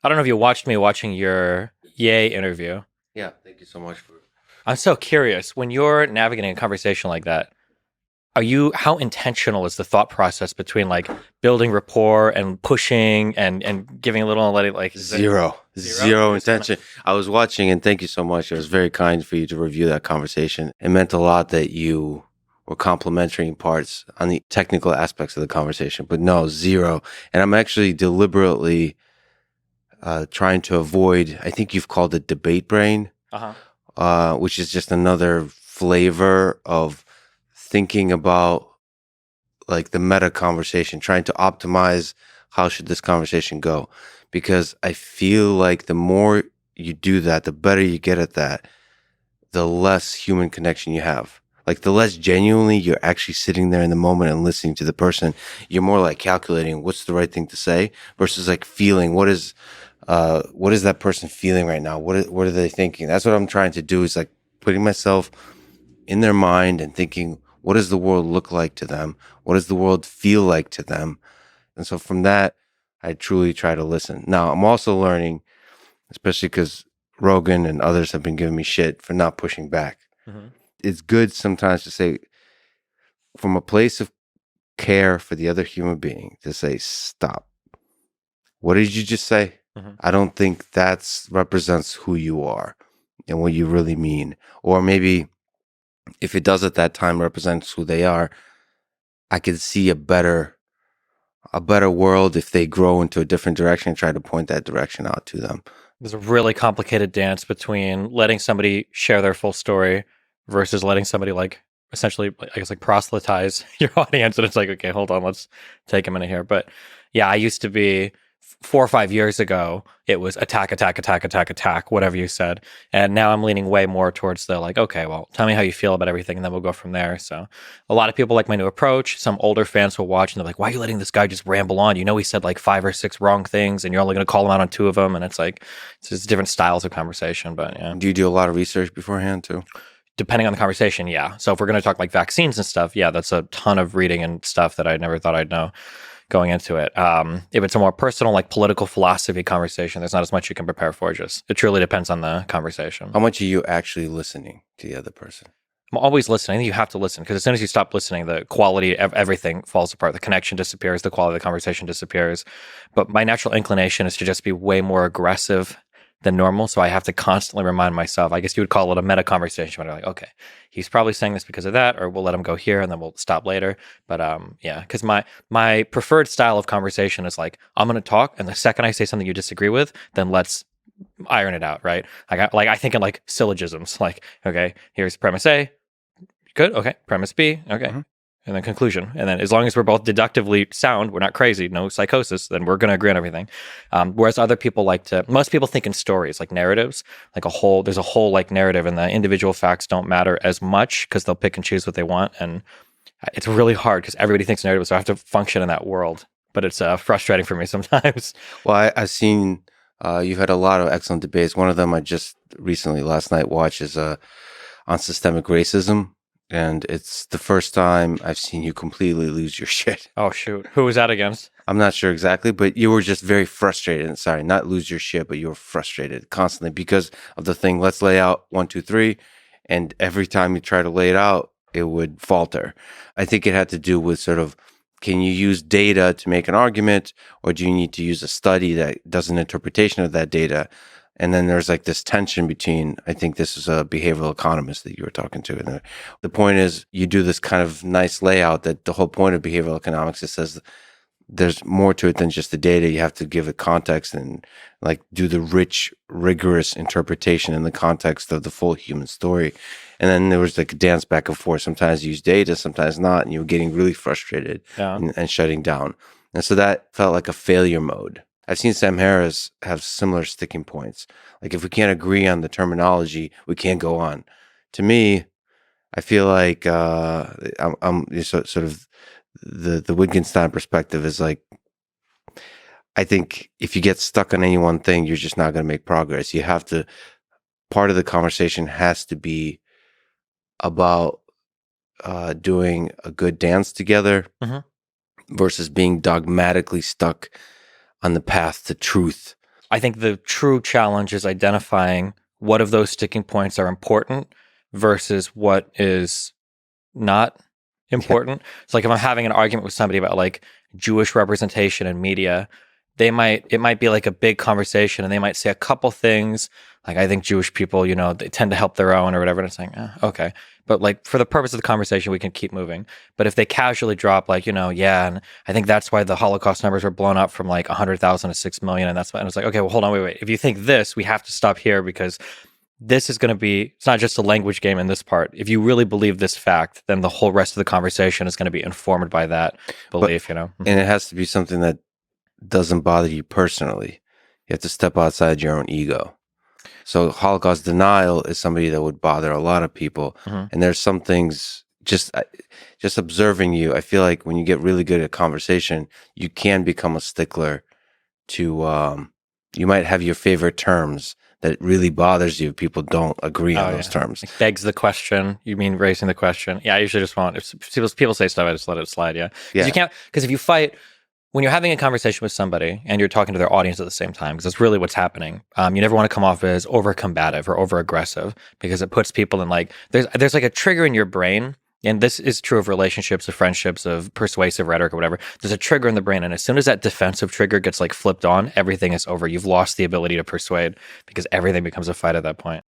I don't know if you watched me watching your Yay interview. Yeah, thank you so much for. I'm so curious when you're navigating a conversation like that. How intentional is the thought process between like building rapport and pushing and giving a little and letting like is it Zero, zero? zero You're just kind of intention. I was watching, and thank you so much. It was very kind for you to review that conversation. It meant a lot that you were complimenting parts on the technical aspects of the conversation, but no, zero. And I'm actually deliberately trying to avoid, I think you've called it debate brain, uh-huh. which is just another flavor of thinking about like the meta conversation, trying to optimize how should this conversation go. Because I feel like the more you do that, the better you get at that, the less human connection you have. Like the less genuinely you're actually sitting there in the moment and listening to the person, you're more like calculating what's the right thing to say versus like feeling what is that person feeling right now? What are they thinking? That's what I'm trying to do is like putting myself in their mind and thinking, what does the world look like to them? What does the world feel like to them? And so from that, I truly try to listen. Now, I'm also learning, especially because Rogan and others have been giving me shit for not pushing back. Mm-hmm. It's good sometimes to say, from a place of care for the other human being, to say, stop. What did you just say? Mm-hmm. I don't think that's represents who you are and what you really mean. Or maybe if it does at that time represents who they are, I could see a better world if they grow into a different direction and try to point that direction out to them. There's a really complicated dance between letting somebody share their full story versus letting somebody like essentially, I guess, like proselytize your audience. And it's like, okay, hold on, let's take a minute here. But yeah, I used to be 4 or 5 years ago, it was attack, attack, attack, attack, attack, whatever you said. And now I'm leaning way more towards the like, okay, well, tell me how you feel about everything, and then we'll go from there. So a lot of people like my new approach. Some older fans will watch and they're like, why are you letting this guy just ramble on? You know, he said like 5 or 6 wrong things and you're only going to call him out on 2 of them. And it's like, it's just different styles of conversation. But yeah, Do you do a lot of research beforehand too? depending on the conversation, yeah. So if we're going to talk like vaccines and stuff, yeah, that's a ton of reading and stuff that I never thought I'd know going into it. If it's a more personal, like political philosophy conversation, there's not as much you can prepare for. Just it truly depends on the conversation. How much are you actually listening to the other person? I'm always listening. I think you have to listen because as soon as you stop listening, the quality of everything falls apart. The connection disappears. The quality of the conversation disappears. But my natural inclination is to just be way more aggressive than normal. So I have to constantly remind myself. I guess you would call it a meta conversation when you're like, okay, he's probably saying this because of that, or we'll let him go here and then we'll stop later. But yeah, because my preferred style of conversation is like, I'm going to talk, and the second I say something you disagree with, then let's iron it out, right? I think in like syllogisms, like, okay, here's premise A, good, okay, premise B, okay, Mhm. and then conclusion. And then as long as we're both deductively sound, we're not crazy, no psychosis, then we're going to agree on everything. Whereas other people most people think in stories, like narratives, like there's a whole like narrative, and the individual facts don't matter as much because they'll pick and choose what they want. And it's really hard because everybody thinks narrative, so I have to function in that world. But it's frustrating for me sometimes. Well, I've seen you've had a lot of excellent debates. One of them I just recently, last night, watched is on systemic racism. And it's the first time I've seen you completely lose your shit. Oh, shoot. Who was that against? I'm not sure exactly, but you were just very frustrated. Sorry, not lose your shit, but you were frustrated constantly because of the thing. Let's lay out 1, 2, 3. And every time you try to lay it out, it would falter. I think it had to do with sort of, can you use data to make an argument, or do you need to use a study that does an interpretation of that data? And then there's like this tension between, I think this is a behavioral economist that you were talking to. And the point is, you do this kind of nice layout that the whole point of behavioral economics, it says there's more to it than just the data. You have to give it context and like do the rich, rigorous interpretation in the context of the full human story. And then there was like a dance back and forth. Sometimes you use data, sometimes not. And you were getting really frustrated Yeah. and shutting down. And so that felt like a failure mode. I've seen Sam Harris have similar sticking points. Like if we can't agree on the terminology, we can't go on. To me, I feel like I'm sort of the Wittgenstein perspective is like, I think if you get stuck on any one thing, you're just not going to make progress. You have to, part of the conversation has to be about doing a good dance together Mhm. versus being dogmatically stuck on the path to truth. I think the true challenge is identifying what of those sticking points are important versus what is not important. So like if I'm having an argument with somebody about like Jewish representation in media, it might be like a big conversation and they might say a couple things like, I think Jewish people, you know, they tend to help their own or whatever. And it's like, okay. But like for the purpose of the conversation, we can keep moving. But if they casually drop like, you know, yeah, and I think that's why the Holocaust numbers were blown up from like 100,000 to 6 million. And that's why, and it's like, okay, well, hold on, wait. If you think this, we have to stop here because this is going to be, it's not just a language game in this part. If you really believe this fact, then the whole rest of the conversation is going to be informed by that belief, you know? And it has to be something that doesn't bother you personally. You have to step outside your own ego. So Holocaust denial is somebody that would bother a lot of people. Mhm. And there's some things, just observing you, I feel like when you get really good at conversation, you can become a stickler to, you might have your favorite terms that really bothers you if people don't agree on those terms. Like begs the question. You mean raising the question? Yeah, I usually just want, if people say stuff, I just let it slide. Yeah. Yeah. You can't, because if you fight, when you're having a conversation with somebody and you're talking to their audience at the same time, because that's really what's happening. You never want to come off as over combative or over aggressive because it puts people in like, there's like a trigger in your brain. And this is true of relationships, of friendships, of persuasive rhetoric or whatever. There's a trigger in the brain. And as soon as that defensive trigger gets like flipped on, everything is over. You've lost the ability to persuade because everything becomes a fight at that point.